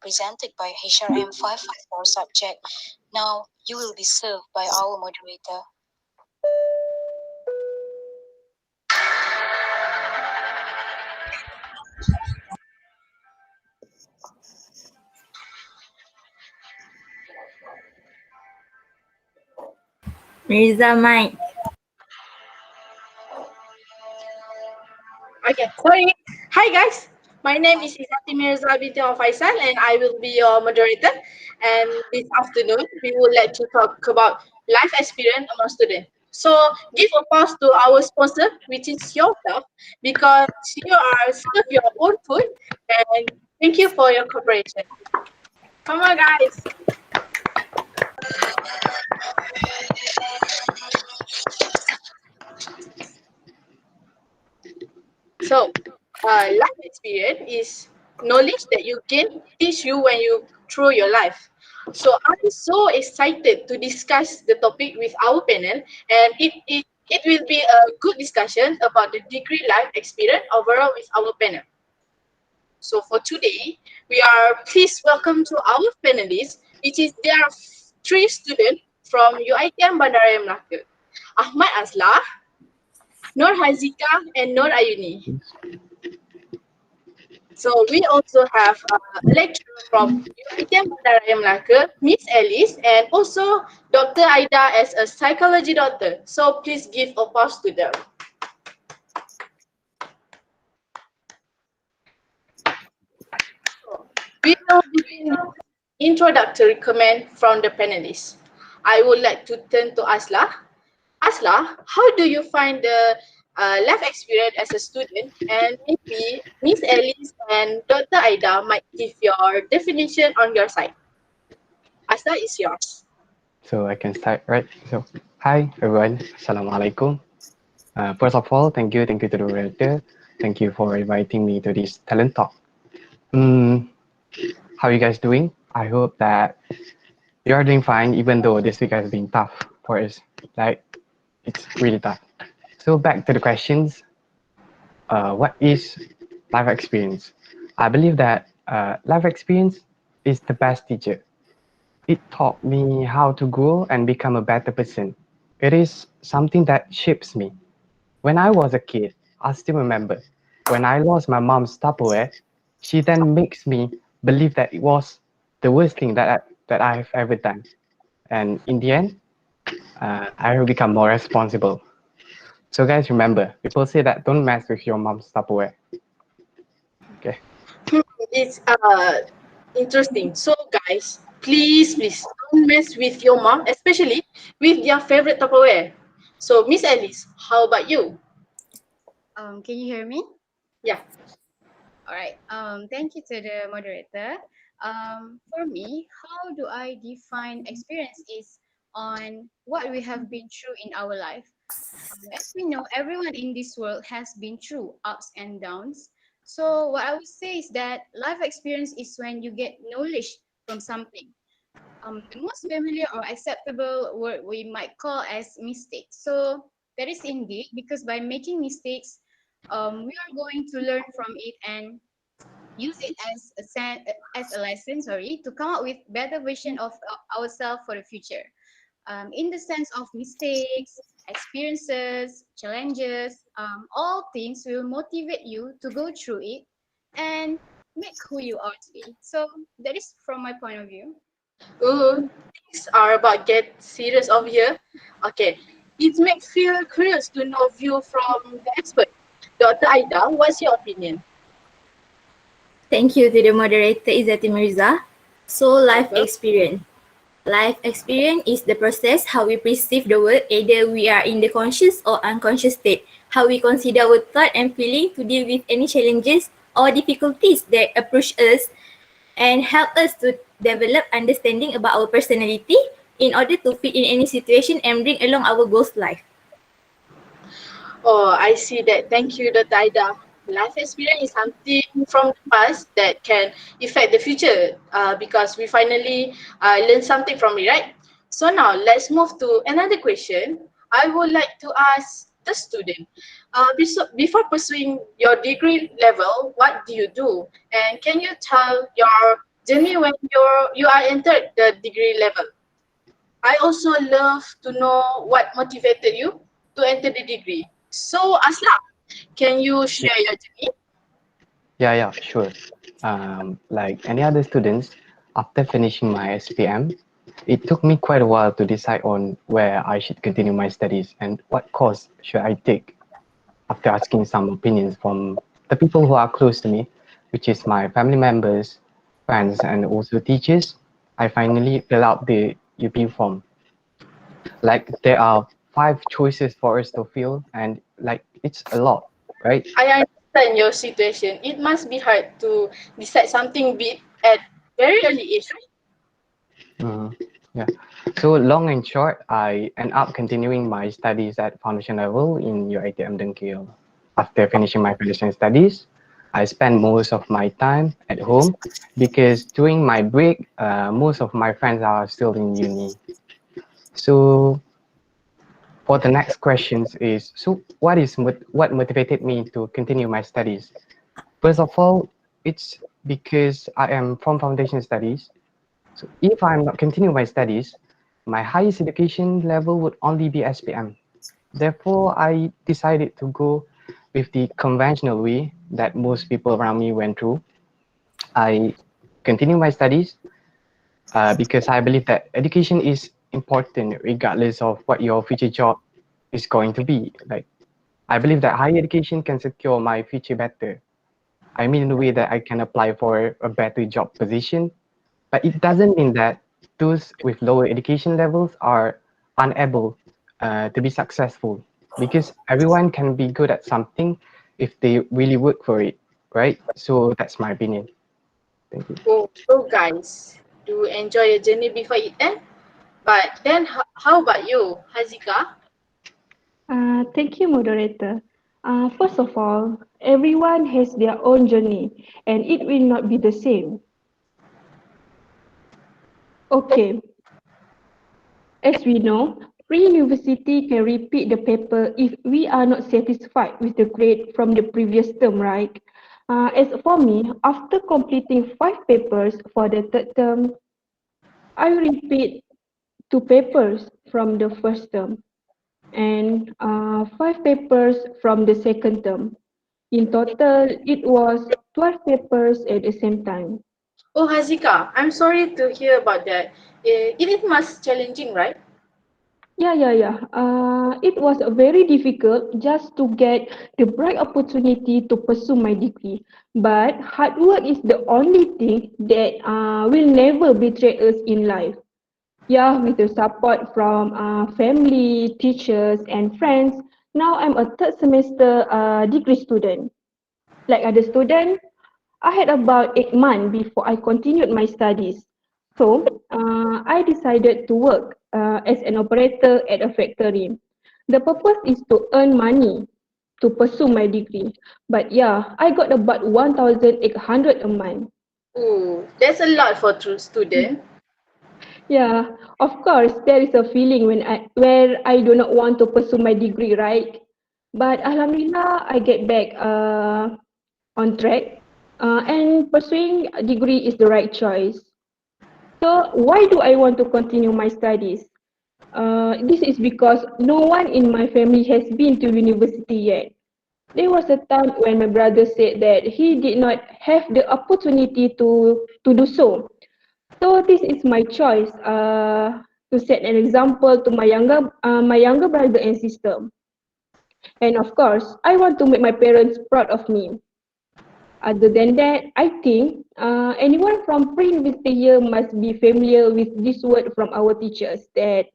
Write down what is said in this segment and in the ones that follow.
presented by HRM 554 subject. Now you will be served by our moderator. Mirza Mike. Okay, sorry. Hi guys, my name is Isati Mirza binti Faisal and I will be your moderator. And this afternoon, we would like to talk about life experience among students. So give a pause to our sponsor, which is yourself, because you are serve your own food. And thank you for your cooperation. Come on, guys. So, life experience is knowledge that you can teach you when you through your life. So, I'm so excited to discuss the topic with our panel, and it will be a good discussion about the degree life experience overall with our panel. So, for today, we are please welcome to our panelists, which is there are three students from UITM Bandaraya Melaka, Ahmad Aslah, Nur Hazika, and Nur Ayuni. So we also have a lecturer from UiTM Bandaraya Melaka, Miss Alice, and also Dr. Aida as a psychology doctor. So please give applause to them. We will begin with introductory comment from the panelists. I would like to turn to Asla. Asla, how do you find the life experience as a student? And maybe Miss Alice and Dr. Aida might give your definition on your side. Asla is yours. So I can start, right? So, hi everyone, Assalamualaikum. First of all, thank you to the director. Thank you for inviting me to this talent talk. How you guys doing? I hope that you are doing fine, even though this week has been tough for us. Like, it's really tough. So back to the questions. What is life experience? I believe that life experience is the best teacher. It taught me how to grow and become a better person. It is something that shapes me. When I was a kid, I still remember when I lost my mom's Tupperware, she then makes me believe that it was the worst thing that I've ever done. And in the end, I will become more responsible. So guys, remember, people say that don't mess with your mom's Tupperware. Okay. It's interesting. So guys, please don't mess with your mom, especially with their favorite Tupperware. So Miss Alice, how about you? Can you hear me? Yeah. All right. Thank you to the moderator. For me, how do I define experience is on what we have been through in our life. As we know, everyone in this world has been through ups and downs. So what I would say is that life experience is when you get knowledge from something. The most familiar or acceptable word we might call as mistakes. So that is indeed because by making mistakes, we are going to learn from it and use it as a lesson, sorry, to come up with better version of ourselves for the future. In the sense of mistakes, experiences, challenges, all things will motivate you to go through it and make who you are today. So that is from my point of view. Ooh, things are about get serious over here. Okay. It makes feel curious to know view from the expert. Dr. Aida, what's your opinion? Thank you to the moderator Izzati Mirza. So life Welcome. experience. Life experience is the process how we perceive the world, either we are in the conscious or unconscious state. How we consider our thought and feeling to deal with any challenges or difficulties that approach us and help us to develop understanding about our personality in order to fit in any situation and bring along our goals life. Oh, I see that. Thank you, Dr. Aida. Life experience is something from the past that can affect the future because we finally learn something from it, right? So now let's move to another question. I would like to ask the student, before pursuing your degree level, what do you do? And can you tell your Jenny, when you are entered the degree level, I also love to know what motivated you to enter the degree. So Aslam, can you share your journey? Yeah, sure. Like any other students, after finishing my SPM, it took me quite a while to decide on where I should continue my studies and what course should I take. After asking some opinions from the people who are close to me, which is my family members, friends, and also teachers, I finally fill out the UP form. Like there are 5 choices for us to fill, and like it's a lot, right? I understand your situation. It must be hard to decide something big at very early age, right? Mhm. Yeah. So long and short, I end up continuing my studies at foundation level in UiTM Dengkil. After finishing my foundation studies, I spend most of my time at home because during my break, most of my friends are still in uni. So for the next questions is, so what motivated me to continue my studies? First of all, it's because I am from foundation studies. So if I'm not continuing my studies, my highest education level would only be SPM. Therefore, I decided to go with the conventional way that most people around me went through. I continue my studies because I believe that education is important regardless of what your future job is going to be. Like, I believe that higher education can secure my future better. I mean, in a way that I can apply for a better job position, but it doesn't mean that those with lower education levels are unable to be successful because everyone can be good at something if they really work for it, right? So that's my opinion. Thank you. So guys, do enjoy your journey before it ends. But then, how about you, Hazika? Thank you, moderator. First of all, everyone has their own journey and it will not be the same. Okay, as we know, pre-university can repeat the paper if we are not satisfied with the grade from the previous term, right? As for me, after completing 5 papers for the third term, I repeat 2 papers from the first term and 5 papers from the second term. In total, it was 12 papers at the same time. Oh, Hazika, I'm sorry to hear about that. It must challenging, right? Yeah. It was very difficult just to get the right opportunity to pursue my degree. But hard work is the only thing that will never betray us in life. Yeah, with the support from family, teachers, and friends, now I'm a third semester degree student. Like other student, I had about 8 months before I continued my studies. So I decided to work as an operator at a factory. The purpose is to earn money to pursue my degree. But yeah, I got about 1,800 a month. Oh, that's a lot for true student. Yeah, of course, there is a feeling where I do not want to pursue my degree, right? But Alhamdulillah, I get back on track, and pursuing a degree is the right choice. So why do I want to continue my studies? This is because no one in my family has been to university yet. There was a time when my brother said that he did not have the opportunity to do so. So this is my choice to set an example to my younger brother and sister. And of course, I want to make my parents proud of me. Other than that, I think anyone from pre-university year must be familiar with this word from our teachers that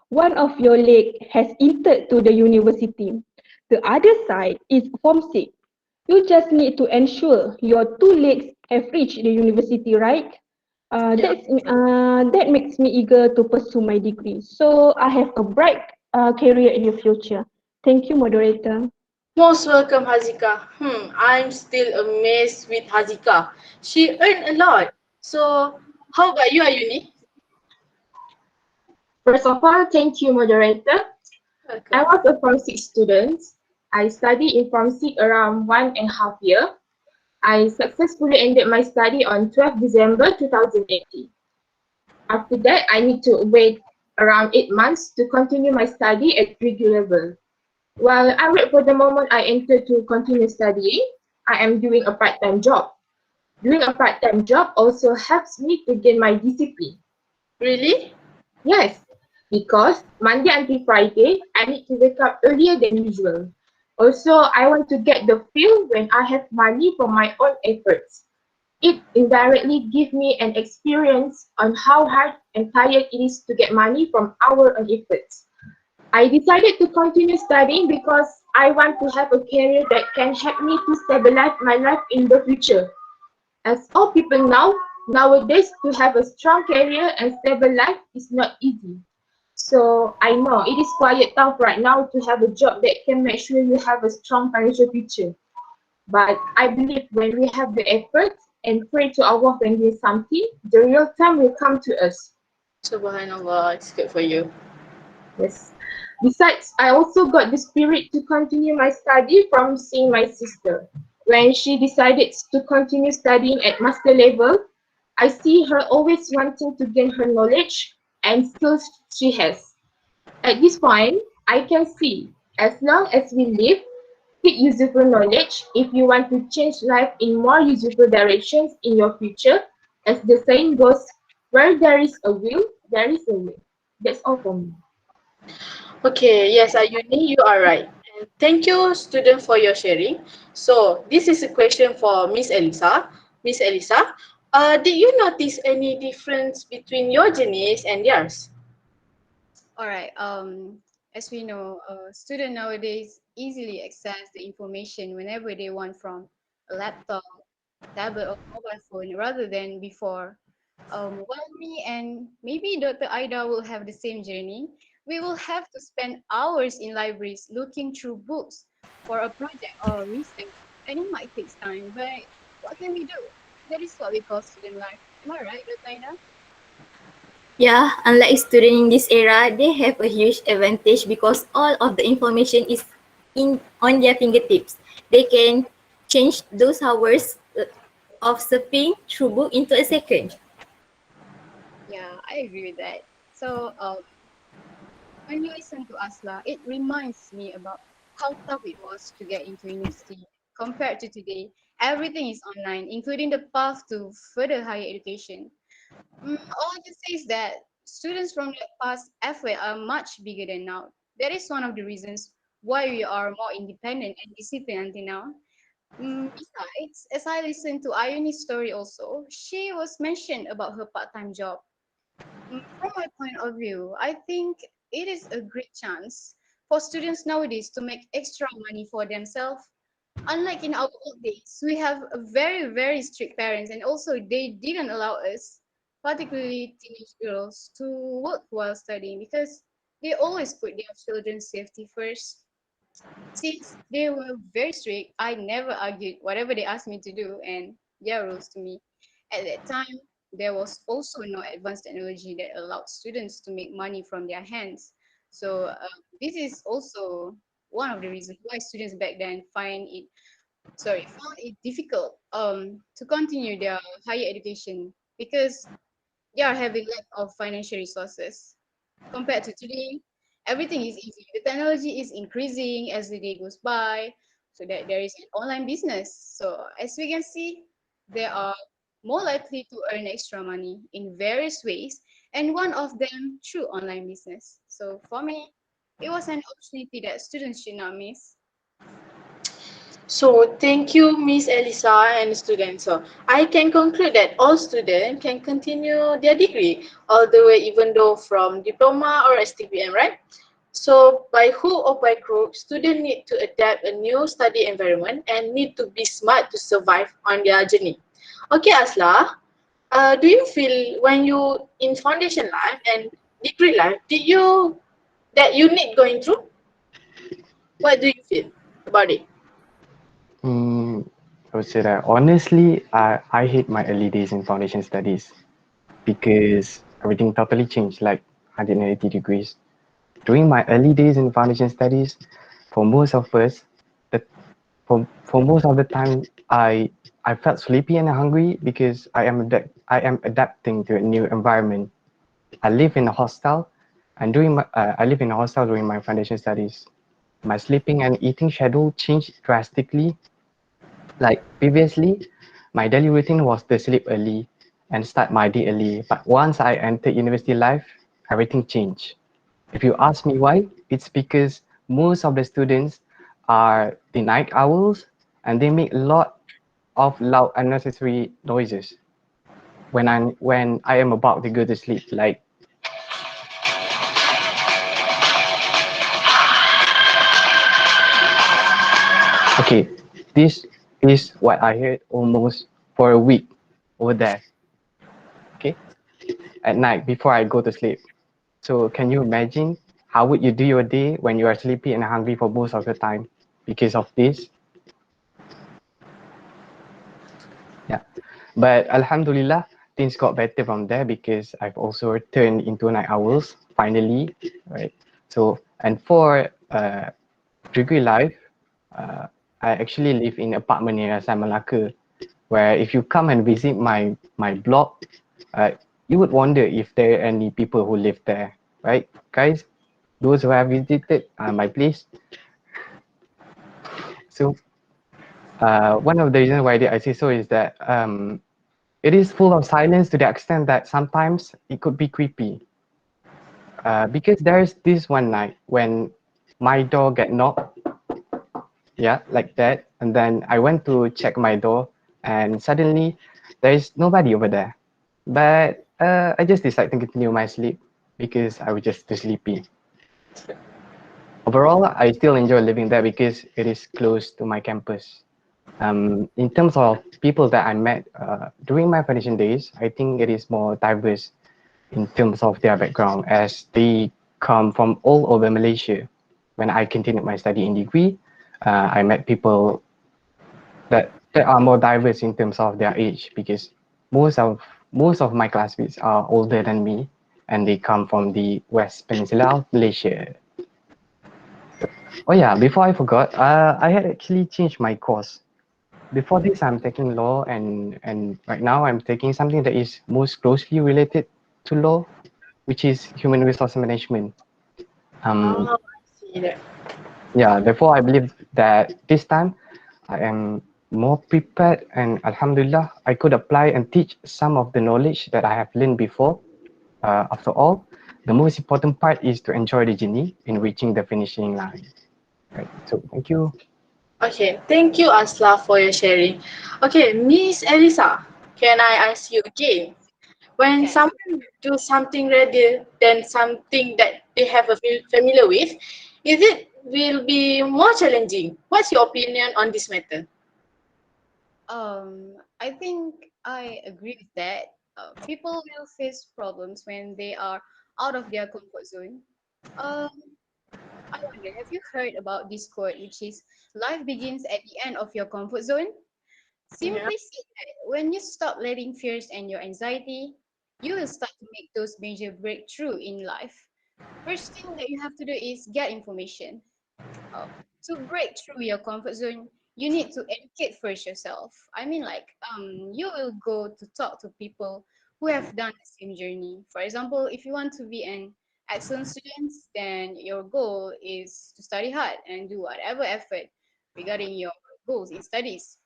one of your leg has entered to the university. The other side is form 6. You just need to ensure your 2 legs have reached the university, right? Yeah. That makes me eager to pursue my degree. So I have a bright career in the future. Thank you, moderator. Most welcome, Hazika. I'm still amazed with Hazika. She earned a lot. So, how about you, Ayuni? First of all, thank you, moderator. I Welcome. was a Form 6 student. I studied in Form 6 around 1.5 years. I successfully ended my study on 12 December 2018. After that, I need to wait around 8 months to continue my study at degree level. While I wait for the moment I enter to continue studying, I am doing a part-time job. Doing a part-time job also helps me to gain my discipline. Really? Yes, because Monday until Friday, I need to wake up earlier than usual. Also, I want to get the feel when I have money from my own efforts. It indirectly gives me an experience on how hard and tired it is to get money from our own efforts. I decided to continue studying because I want to have a career that can help me to stabilize my life in the future. As all people know, nowadays to have a strong career and stable life is not easy. So I know it is quite tough right now to have a job that can make sure you have a strong financial future. But I believe when we have the effort and pray to Allah when we do something, the real time will come to us. Subhanallah, it's good for you. Yes. Besides, I also got the spirit to continue my study from seeing my sister. When she decided to continue studying at master level, I see her always wanting to gain her knowledge and skills she has. At this point, I can see as long as we live, seek useful knowledge if you want to change life in more useful directions in your future. As the saying goes, where there is a will, there is a way. That's all for me. Okay, yes, Ayuni, you are right. And thank you, student, for your sharing. So this is a question for Miss Elisa. Miss Elisa, did you notice any difference between your journeys and theirs? All right. As we know, students nowadays easily access the information whenever they want from a laptop, tablet, or mobile phone rather than before. While me and maybe Dr. Aida will have the same journey, we will have to spend hours in libraries looking through books for a project or research, and it might take time. But what can we do? That is what we call student life. Am I right, Dr. Aida? Yeah, unlike students in this era, they have a huge advantage because all of the information is in on their fingertips. They can change those hours of surfing through book into a second. Yeah, I agree with that. So, when you listen to Asla, it reminds me about how tough it was to get into university. Compared to today, everything is online, including the path to further higher education. All I can say is that students from the past effort are much bigger than now. That is one of the reasons why we are more independent and disciplined until now. Besides, as I listened to Ioni's story also, she was mentioned about her part-time job. From my point of view, I think it is a great chance for students nowadays to make extra money for themselves. Unlike in our old days, we have a very, very strict parents, and also they didn't allow us, particularly teenage girls, to work while studying because they always put their children's safety first. Since they were very strict, I never argued whatever they asked me to do and their rules to me. At that time, there was also no advanced technology that allowed students to make money from their hands. So this is also one of the reasons why students back then found it difficult to continue their higher education because they are having lack of financial resources. Compared to today, everything is easy. The technology is increasing as the day goes by, so that there is an online business. So as we can see, they are more likely to earn extra money in various ways, and one of them through online business. So for me, it was an opportunity that students should not miss. So thank you, Miss Elisa and students. So I can conclude that all students can continue their degree all the way, even though from diploma or STPM, right? So by hook or by crook, students need to adapt a new study environment and need to be smart to survive on their journey. Okay, Asla, do you feel when you in foundation life and degree life, did you that you need going through? What do you feel about it? Mm, I would say that honestly, I hate my early days in foundation studies because everything totally changed. Like 180 degrees. During my early days in foundation studies, for most of us, the for most of the time, I felt sleepy and hungry because I am adapting to a new environment. I live in a hostel, and I live in a hostel during my foundation studies. My sleeping and eating schedule changed drastically. Like previously, my daily routine was to sleep early and start my day early. But once I entered university life, everything changed. If you ask me why, it's because most of the students are the night owls and they make a lot of loud unnecessary noises when I am about to go to sleep. Like okay, this is what I heard almost for a week over there. Okay, at night before I go to sleep. So can you imagine how would you do your day when you are sleepy and hungry for most of the time because of this? Yeah, but Alhamdulillah, things got better from there because I've also turned into night owls finally, right? So and for degree life, I actually live in apartment near San Malacca, where if you come and visit my block, you would wonder if there are any people who live there, right, guys? Those who have visited my place. So one of the reasons why I say so is that it is full of silence to the extent that sometimes it could be creepy. Because there's this one night when my door get knocked, yeah, like that, and then I went to check my door, and suddenly there is nobody over there. But I just decided to continue my sleep because I was just too sleepy. Overall, I still enjoy living there because it is close to my campus. In terms of people that I met during my foundation days, I think it is more diverse in terms of their background as they come from all over Malaysia. When I continued my study in degree, I met people that are more diverse in terms of their age because most of my classmates are older than me and they come from the West Peninsula of Malaysia. Oh yeah, before I forgot, I had actually changed my course. Before this, I'm taking law, and right now I'm taking something that is most closely related to law, which is human resource management. Um, I see that. yeah, therefore I believe that this time I am more prepared, and Alhamdulillah, I could apply and teach some of the knowledge that I have learned before. After all, the most important part is to enjoy the journey in reaching the finishing line. Right. So thank you. Okay, thank you, Asla, for your sharing. Okay, Miss Elisa, can I ask you again? When Okay. someone do something rather than something that they have a feel familiar with, is it will be more challenging? What's your opinion on this matter? I think I agree with that. People will face problems when they are out of their comfort zone. Um, I wonder, have you heard about this quote, which is life begins at the end of your comfort zone? Yeah. Simply said that when you stop letting fears and your anxiety, you will start to make those major breakthrough in life. First thing that you have to do is get information. uh, to break through your comfort zone, you need to educate first yourself. I mean, like, you will go to talk to people who have done the same journey. For example, if you want to be an excellent student, then your goal is to study hard and do whatever effort regarding your goals in studies.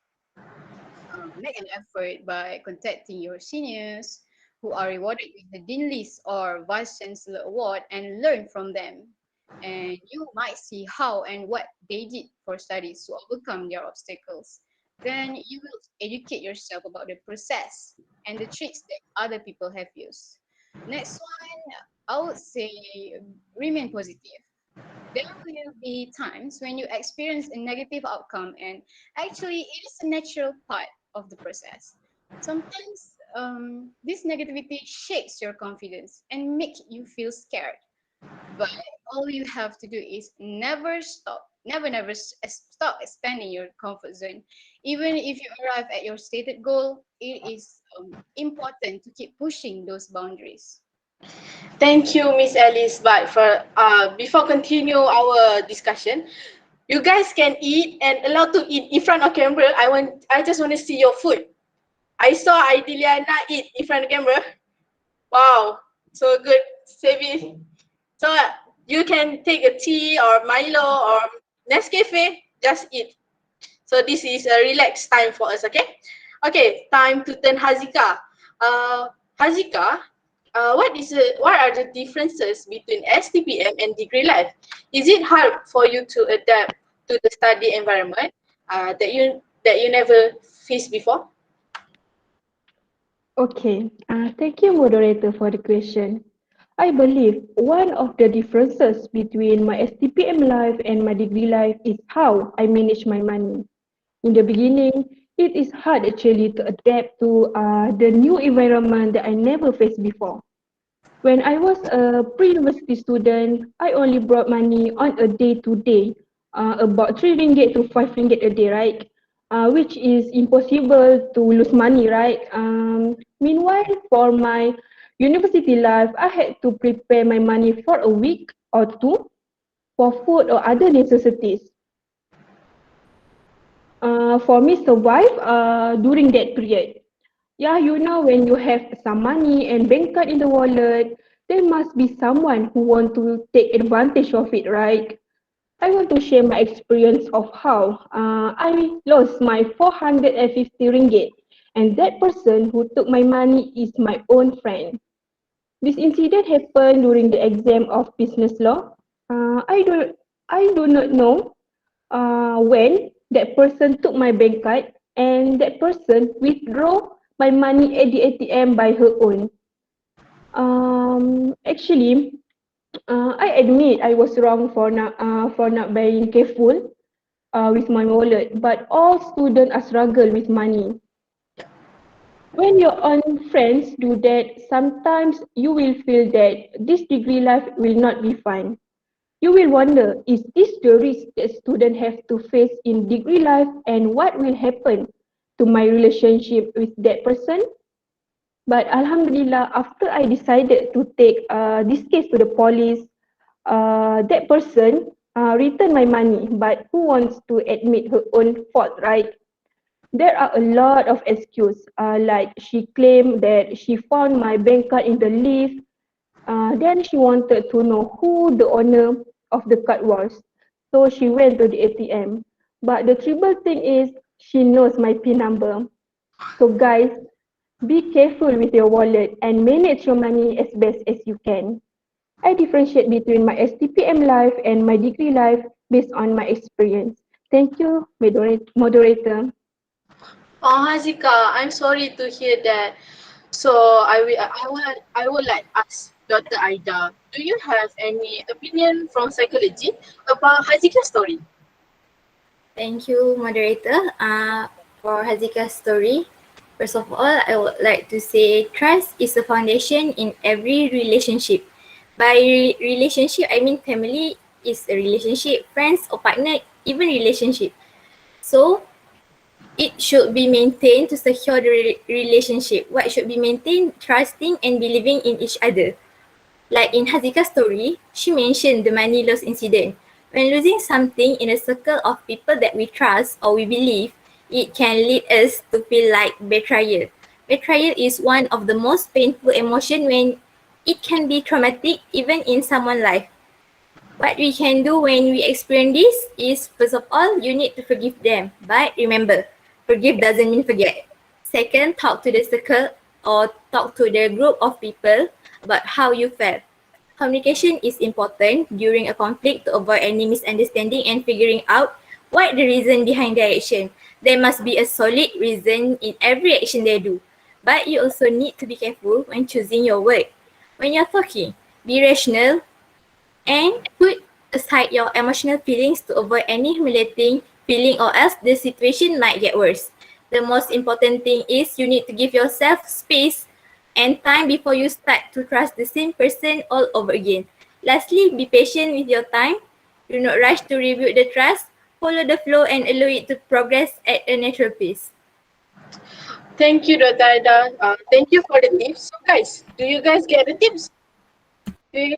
Make an effort by contacting your seniors who are rewarded with the Dean List or Vice Chancellor Award and learn from them. And you might see how and what they did for studies to overcome their obstacles. Then you will educate yourself about the process and the tricks that other people have used. Next one, I would say remain positive. There will be times when you experience a negative outcome, and actually, it is a natural part of the process. Sometimes this negativity shakes your confidence and make you feel scared. But all you have to do is never stop, stop expanding your comfort zone. Even if you arrive at your stated goal, it is important to keep pushing those boundaries. Thank you, Miss Alice. But for before continue our discussion, You guys can eat and allowed to eat in front of camera. I just want to see your food. I saw Aidiliana eat in front of camera. Wow, so good. Save it. So you can take a tea or Milo or Nescafe, just eat. So this is a relaxed time for us, okay? Okay, time to turn Hazika. Hazika, what are the differences between STPM and degree life? Is it hard for you to adapt to the study environment that you never faced before? Okay, thank you, moderator, for the question. I believe one of the differences between my STPM life and my degree life is how I manage my money. In the beginning, it is hard actually to adapt to the new environment that I never faced before. When I was a pre-university student, I only brought money on a day-to-day, about 3 ringgit to 5 ringgit a day, right? Which is impossible to lose money, right? Meanwhile, for my university life, I had to prepare my money for a week or two for food or other necessities. For me, survive during that period. Yeah, you know, when you have some money and bank card in the wallet, there must be someone who want to take advantage of it, right? I want to share my experience of how I lost my 450 ringgit, and that person who took my money is my own friend. This incident happened during the exam of business law. Uh, I do I do not know when that person took my bank card and that person withdraw my money at the ATM by her own. Actually, I admit I was wrong for not being careful with my wallet, but all students are struggle with money. When your own friends do that, sometimes you will feel that this degree life will not be fun. You will wonder, is this the risk that students have to face in degree life and what will happen to my relationship with that person? But Alhamdulillah, after I decided to take this case to the police, that person returned my money, but who wants to admit her own fault, right? There are a lot of excuses, like she claimed that she found my bank card in the lift. Then she wanted to know who the owner of the card was. So she went to the ATM. But the triple thing is she knows my PIN number. So guys, be careful with your wallet and manage your money as best as you can. I differentiate between my STPM life and my degree life based on my experience. Thank you, moderator. Oh, Hazika, I'm sorry to hear that. So I would like ask Dr. Aida, do you have any opinion from psychology about Hazika's story? Thank you, moderator. For Hazika's story, first of all, I would like to say trust is a foundation in every relationship. By relationship, I mean family is a relationship, friends or partner, even relationship. So it should be maintained to secure the relationship. What should be maintained? Trusting and believing in each other. Like in Hazika's story, she mentioned the money loss incident. When losing something in a circle of people that we trust or we believe, it can lead us to feel like betrayal. Betrayal is one of the most painful emotions when it can be traumatic even in someone's life. What we can do when we experience this is, first of all, you need to forgive them. But remember, forgive doesn't mean forget. Second, talk to the circle or talk to the group of people about how you felt. Communication is important during a conflict to avoid any misunderstanding and figuring out what the reason behind their action. There must be a solid reason in every action they do. But you also need to be careful when choosing your word. When you're talking, be rational and put aside your emotional feelings to avoid any humiliating feeling or else the situation might get worse. The most important thing is you need to give yourself space and time before you start to trust the same person all over again. Lastly, be patient with your time. Do not rush to rebuild the trust. Follow the flow and allow it to progress at a natural pace. Thank you, Dr. Aida. Thank you for the tips. So guys, do you guys get the tips? Do you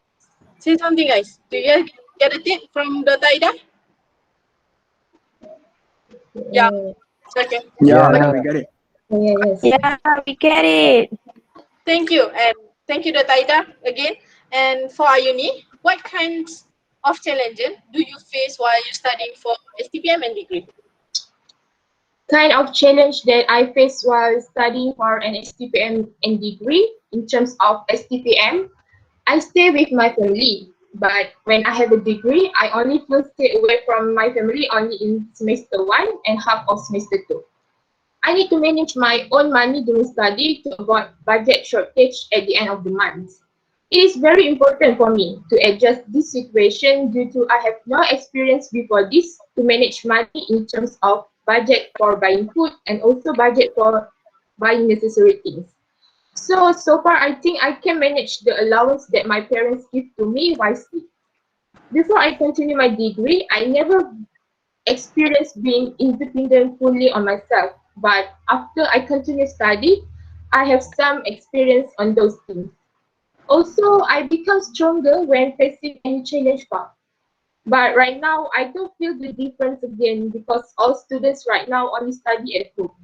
say something, guys? Do you guys get a tip from Dr. Aida? Yeah. Okay. Yeah, Yeah. we got it. Yes. Yeah, we get it. Thank you. And thank you, Dr. Ida, again. And for Ayuni, what kinds of challenges do you face while you're studying for STPM and degree? Kind of challenge that I faced while studying for an STPM and degree in terms of STPM, I stay with my family. But when I have a degree, I only feel stay away from my family only in semester 1 and half of semester 2. I need to manage my own money during study to avoid budget shortage at the end of the month. It is very important for me to adjust this situation due to I have no experience before this to manage money in terms of budget for buying food and also budget for buying necessary things. So far I think I can manage the allowance that my parents give to me wisely. Before I continue my degree, I never experienced being independent fully on myself. But after I continue study, I have some experience on those things. Also, I become stronger when facing any challenge path. But right now, I don't feel the difference again because all students right now only study at home.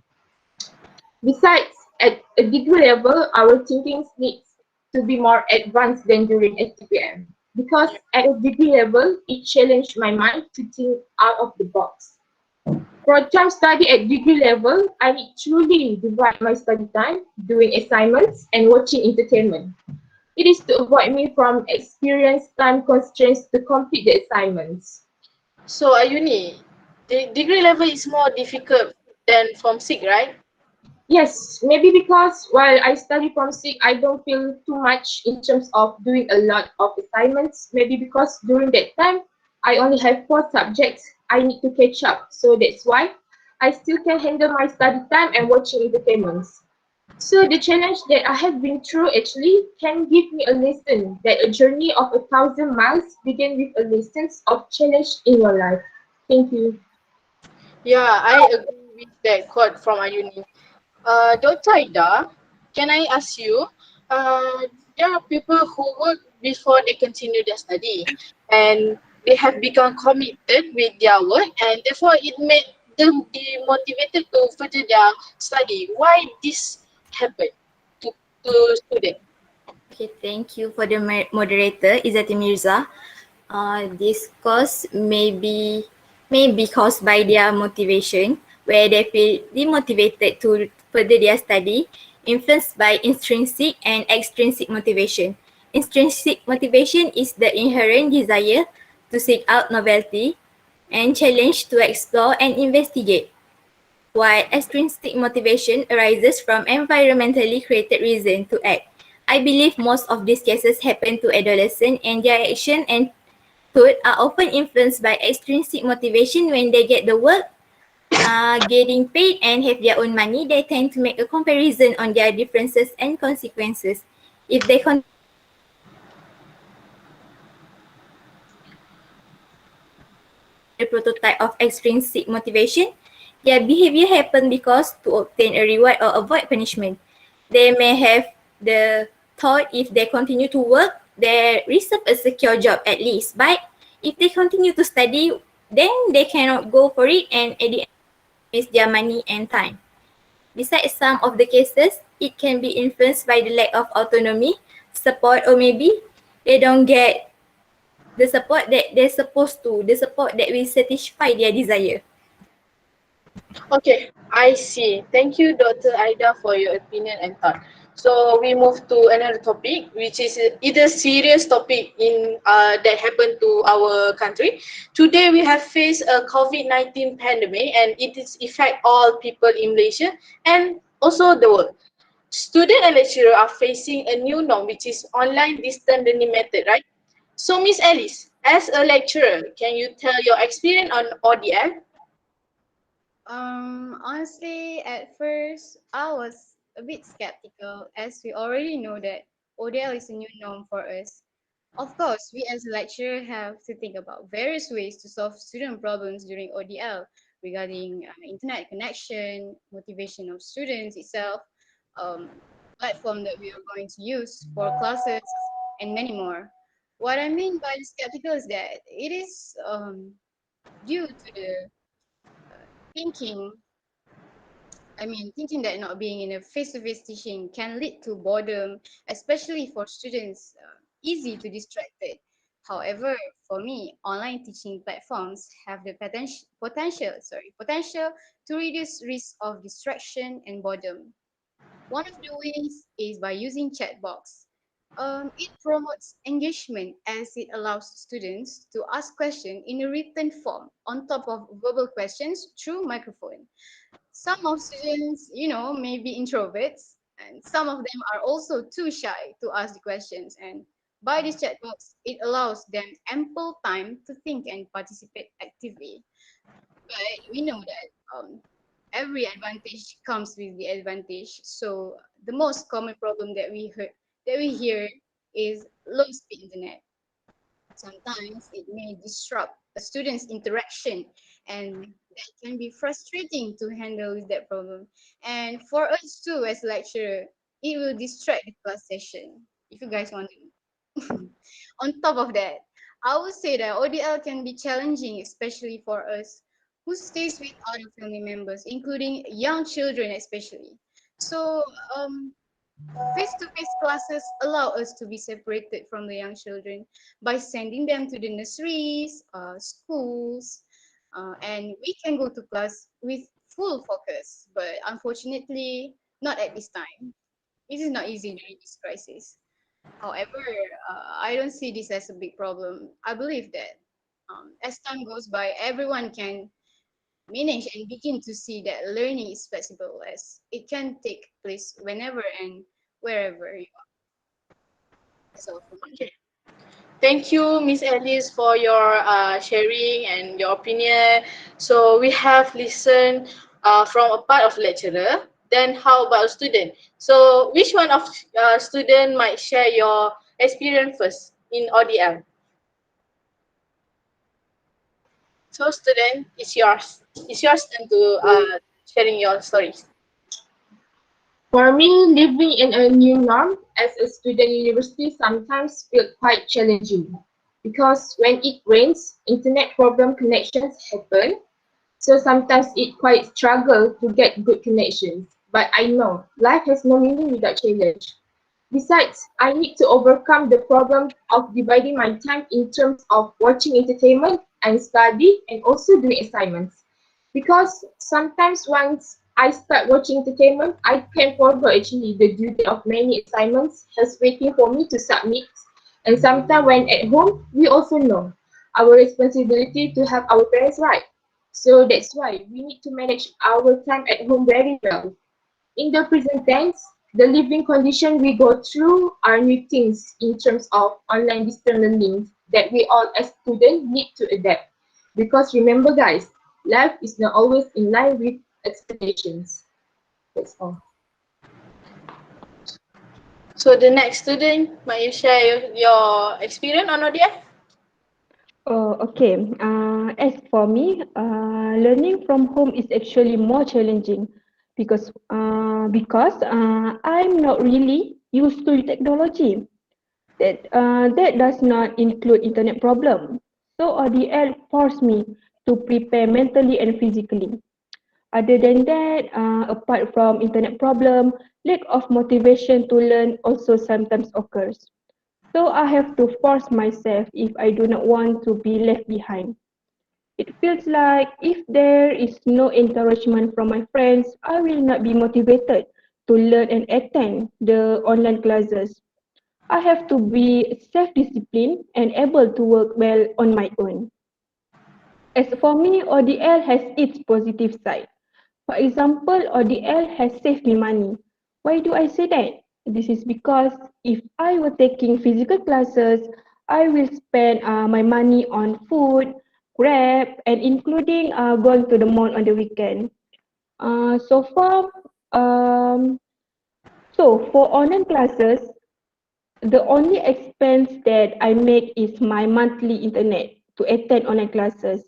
Besides, at a degree level, our thinking needs to be more advanced than during STPM. Because at a degree level, it challenged my mind to think out of the box. For time study at degree level, I need truly divide my study time doing assignments and watching entertainment. It is to avoid me from experience time constraints to complete the assignments. So Ayuni, the degree level is more difficult than from SIG, right? Yes, maybe because while I study from SIG, I don't feel too much in terms of doing a lot of assignments. Maybe because during that time, I only have 4 subjects I need to catch up. So that's why I still can handle my study time and watching entertainments. So the challenge that I have been through actually can give me a lesson that a journey of 1,000 miles begin with a lesson of challenge in your life. Thank you. Yeah, I agree with that quote from Ayuni. Dr. Ida, can I ask you, there are people who work before they continue their study and they have become committed with their work and therefore it made them demotivated to further their study. Why this happened to students? Okay, thank you for the moderator, Izzati Mirza. This cause may be caused by their motivation, where they feel demotivated to further their study, influenced by intrinsic and extrinsic motivation. Intrinsic motivation is the inherent desire to seek out novelty and challenge to explore and investigate, while extrinsic motivation arises from environmentally created reason to act. I believe most of these cases happen to adolescents and their action and thought are often influenced by extrinsic motivation when they get the work, getting paid and have their own money. They tend to make a comparison on their differences and consequences. If they the prototype of extrinsic motivation, their behavior happen because to obtain a reward or avoid punishment. They may have the thought if they continue to work, they receive a secure job at least. But if they continue to study, then they cannot go for it and at the end waste their money and time. Besides some of the cases, it can be influenced by the lack of autonomy, support, or maybe they don't get the support that they're supposed to, the support that will satisfy their desire. Okay, I see. Thank you, Dr. Aida, for your opinion and thought. So we move to another topic, which is either serious topic in that happened to our country. Today we have faced a COVID-19 pandemic, and it is affect all people in Malaysia and also the world. Student and lecturer are facing a new norm, which is online distance learning method, right? So, Miss Alice, as a lecturer, can you tell your experience on ODL? Honestly, at first, I was a bit skeptical as we already know that ODL is a new norm for us. Of course, we as a lecturer have to think about various ways to solve student problems during ODL regarding internet connection, motivation of students itself, um, platform that we are going to use for classes, and many more. What I mean by skeptical is that it is due to the thinking thinking that not being in a face-to-face teaching can lead to boredom, especially for students, easy to distracted. However, for me, online teaching platforms have the potential to reduce risk of distraction and boredom. One of the ways is by using chat box. It promotes engagement as it allows students to ask questions in a written form on top of verbal questions through microphone. Some of students, may be introverts, and some of them are also too shy to ask the questions. And by this chat box, it allows them ample time to think and participate actively. But we know that every advantage comes with the advantage. So the most common problem that we hear is low speed internet. Sometimes it may disrupt a student's interaction, and that can be frustrating to handle with that problem. And for us too, as lecturer, it will distract the class session, if you guys want to. On top of that, I would say that ODL can be challenging, especially for us who stays with other family members, including young children especially. So face-to-face classes allow us to be separated from the young children by sending them to the nurseries, schools, and we can go to class with full focus. But unfortunately, not at this time. It is not easy during this crisis. However, I don't see this as a big problem. I believe that as time goes by, everyone can manage and begin to see that learning is flexible as it can take place whenever and wherever you are. That's all for me. Okay. Thank you, Miss Alice, for your sharing and your opinion. So we have listened from a part of lecturer. Then how about student? So which one of student might share your experience first in ODL? So student, it's yours. It's your turn to sharing your stories. For me, living in a new norm as a student university sometimes feel quite challenging because when it rains, internet problem connections happen. So sometimes it quite struggle to get good connections. But I know life has no meaning without challenge. Besides, I need to overcome the problem of dividing my time in terms of watching entertainment and study and also doing assignments. Because sometimes once I start watching entertainment, I can forget actually the duty of many assignments has waiting for me to submit. And sometimes when at home, we also know our responsibility to have our parents right. So that's why we need to manage our time at home very well. In the present tense, the living condition we go through are new things in terms of online distance learning that we all as students need to adapt. Because remember guys, life is not always in line with expectations. That's all. So the next student, might you share your experience on ODL? Oh, okay. As for me, learning from home is actually more challenging because I'm not really used to technology. That does not include internet problem. So ODL forced me to prepare mentally and physically. Other than that, apart from internet problem, lack of motivation to learn also sometimes occurs. So I have to force myself if I do not want to be left behind. It feels like if there is no encouragement from my friends, I will not be motivated to learn and attend the online classes. I have to be self-disciplined and able to work well on my own. As for me, ODL has its positive side. For example, ODL has saved me money. Why do I say that? This is because if I were taking physical classes, I will spend my money on food, Grab, and including going to the mall on the weekend. So far, um, so for online classes, the only expense that I make is my monthly internet to attend online classes.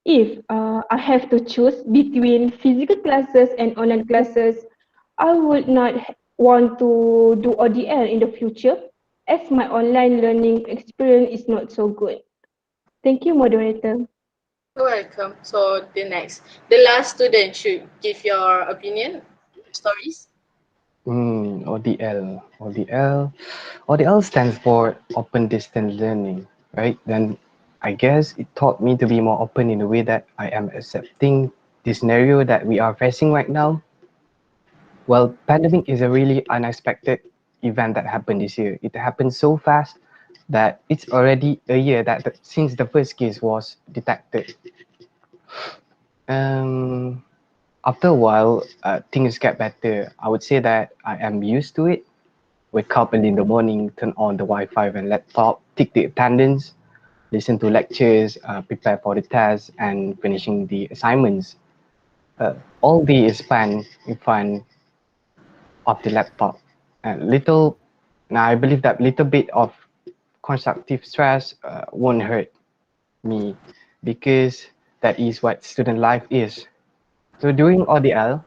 If I have to choose between physical classes and online classes, I would not want to do ODL in the future as my online learning experience is not so good. Thank you, moderator. You're welcome. So the last student should give your opinion, stories. ODL. ODL stands for Open Distance Learning, right? Then I guess it taught me to be more open in the way that I am accepting the scenario that we are facing right now. Well, pandemic is a really unexpected event that happened this year. It happened so fast that it's already a year since the first case was detected. Um, After a while, things get better. I would say that I am used to it. Wake up early in the morning, turn on the Wi-Fi and laptop, take the attendance, listen to lectures, prepare for the tests, and finishing the assignments. All day is spent in front of the laptop. Now I believe that little bit of constructive stress won't hurt me because that is what student life is. So during ODL,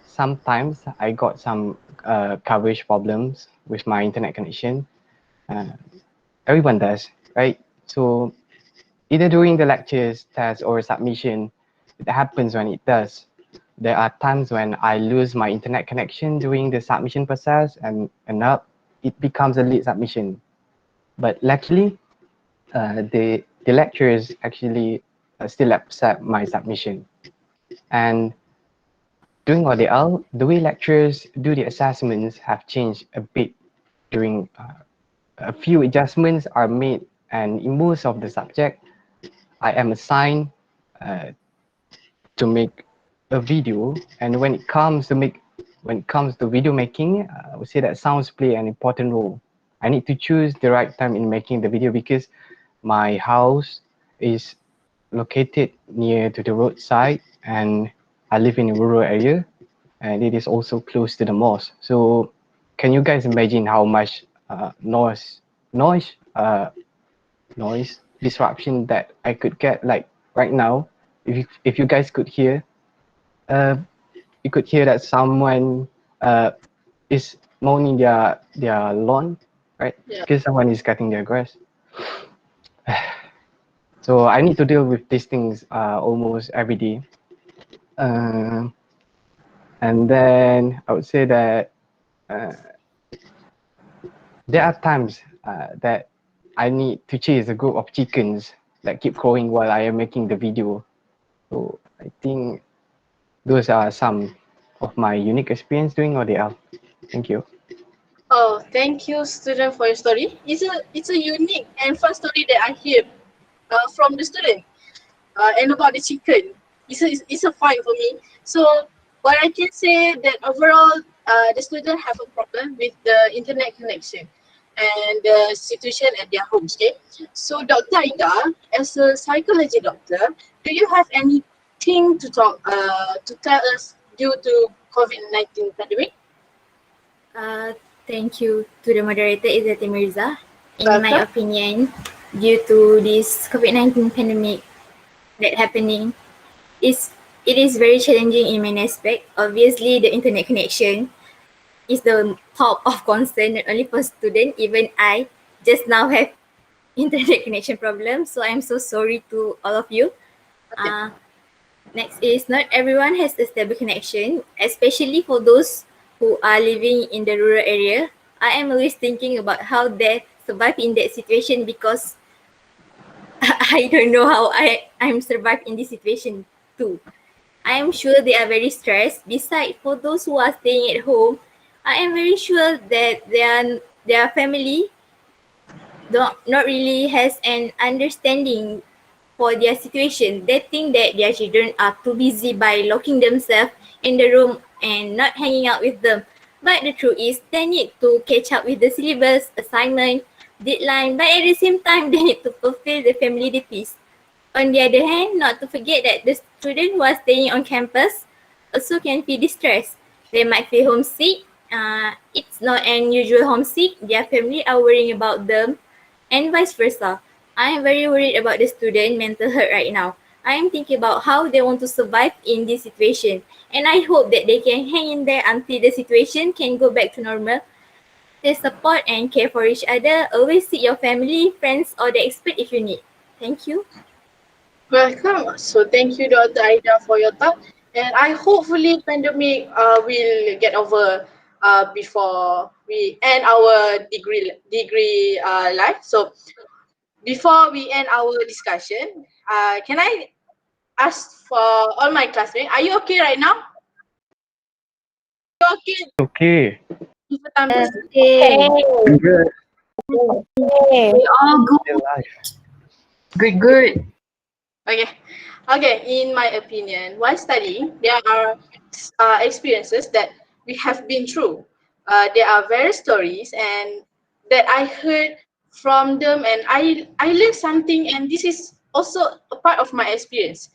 sometimes I got some coverage problems with my internet connection. Uh, Everyone does, right? So either during the lectures, tests, or submission, it happens when it does. There are times when I lose my internet connection during the submission process and it becomes a late submission. But luckily, the lecturers actually still accept my submission. And during ODL, the way lecturers do the assessments have changed a bit during a few adjustments are made, and in most of the subject, I am assigned uh, to make a video. And when it comes to video making, I would say that sounds play an important role. I need to choose the right time in making the video because my house is located near to the roadside and I live in a rural area and it is also close to the mosque. So can you guys imagine how much noise disruption that I could get like right now? If you guys could hear, uh, you could hear that someone is mowing their lawn, right? Yeah. Because someone is cutting their grass. So I need to deal with these things almost every day. And then I would say that there are times that I need to chase a group of chickens that keep crowing while I am making the video. So I think those are some of my unique experience doing ODL. Thank you. Oh, thank you, student, for your story. It's a unique and fun story that I hear from the student. And about the chicken, it's a fight for me. So what I can say that overall, the student have a problem with the internet connection and the situation at their homes. Okay, so Dr. Aida, as a psychology doctor, do you have anything to tell us due to COVID-19 pandemic? Thank you to the moderator, Izzati Mirza. In my Welcome. opinion, due to this COVID-19 pandemic that happening, it is very challenging in many aspects. Obviously, the internet connection is the top of concern, not only for students, even I just now have internet connection problems. So I'm so sorry to all of you. Okay. Next is not everyone has a stable connection, especially for those who are living in the rural area. I am always thinking about how they survive in that situation because I don't know how I'm survived in this situation too. I am sure they are very stressed. Besides, for those who are staying at home, I am very sure that their family not really has an understanding for their situation. They think that their children are too busy by locking themselves in the room and not hanging out with them. But the truth is, they need to catch up with the syllabus, assignment, deadline, but at the same time, they need to fulfill the family duties. On the other hand, not to forget that the students who are staying on campus also can feel distressed. They might feel homesick. It's not an usual homesick. Their family are worrying about them and vice versa. I am very worried about the student mental health right now. I am thinking about how they want to survive in this situation, and I hope that they can hang in there until the situation can go back to normal. They support and care for each other. Always seek your family, friends, or the expert if you need. Thank you. Welcome. So thank you, Dr. Aida, for your talk. And I hopefully pandemic will get over before we end our degree life. So before we end our discussion, can I ask for all my classmates, are you okay right now? You okay? Okay. Mr. Tampus? Okay. Good. Still live. Good. Okay. Okay. In my opinion, while studying, there are experiences that we have been through. There are various stories and that I heard from them, and I learned something, and this is also a part of my experience.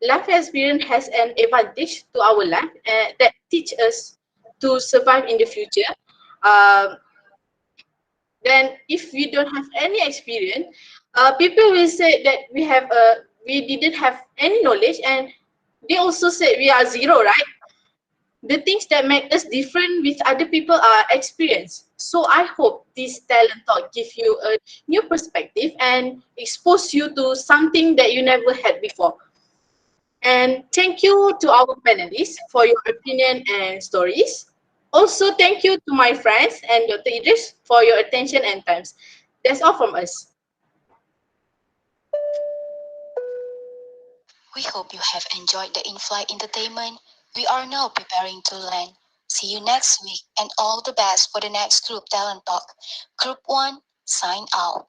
Life experience has an advantage to our life that teach us to survive in the future. Um, then if we don't have any experience, people will say that we didn't have any knowledge, and they also say we are zero, right? The things that make us different with other people are experience. So I hope this talent talk give you a new perspective and expose you to something that you never had before. And thank you to our panelists for your opinion and stories. Also, thank you to my friends and Dr. Idris for your attention and times. That's all from us. We hope you have enjoyed the in-flight entertainment. We are now preparing to land. See you next week and all the best for the next group talent talk. Group 1, sign out.